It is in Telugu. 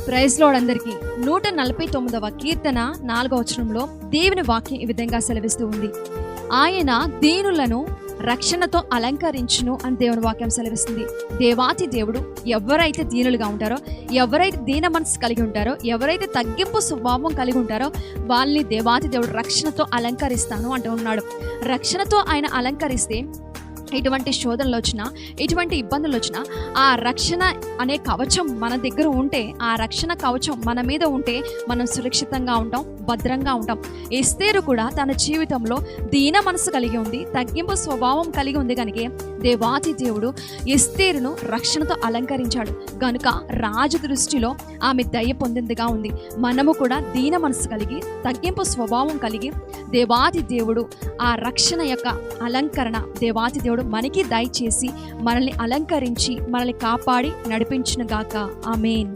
ప్రైజ్ లార్డ్ అందరికీ. 149వ కీర్తన 4వ వచనంలో దేవుని వాక్యం ఈ విధంగా సెలవిస్తూ ఉంది. ఆయన దీనులను రక్షణతో అలంకరించును అని దేవుని వాక్యం సెలవిస్తుంది. దేవాతి దేవుడు ఎవరైతే దీనులుగా ఉంటారో, ఎవరైతే దీన మనసు కలిగి ఉంటారో, ఎవరైతే తగ్గింపు స్వభావం కలిగి ఉంటారో వాళ్ళని దేవాతి దేవుడు రక్షణతో అలంకరిస్తాను అంటూ ఉన్నాడు. రక్షణతో ఆయన అలంకరిస్తే ఎటువంటి శోధనలు వచ్చినా, ఎటువంటి ఇబ్బందులు వచ్చినా ఆ రక్షణ అనే కవచం మన దగ్గర ఉంటే, ఆ రక్షణ కవచం మన మీద ఉంటే మనం సురక్షితంగా ఉంటాం, భద్రంగా ఉంటాం. ఎస్తేరు కూడా తన జీవితంలో దీన మనసు కలిగి ఉంది, తగ్గింపు స్వభావం కలిగి ఉంది కనుక దేవాతి దేవుడు ఎస్తేరును రక్షణతో అలంకరించాడు. గనుక రాజు దృష్టిలో ఆమె దయ పొందిందిగా ఉంది. మనము కూడా దీన మనసు కలిగి, తగ్గింపు స్వభావం కలిగి దేవాతి దేవుడు ఆ రక్షణ యొక్క అలంకరణ దేవాతి దేవుడు మనకి దయచేసి మనల్ని అలంకరించి మనల్ని కాపాడి నడిపించును గాక. ఆమేన్.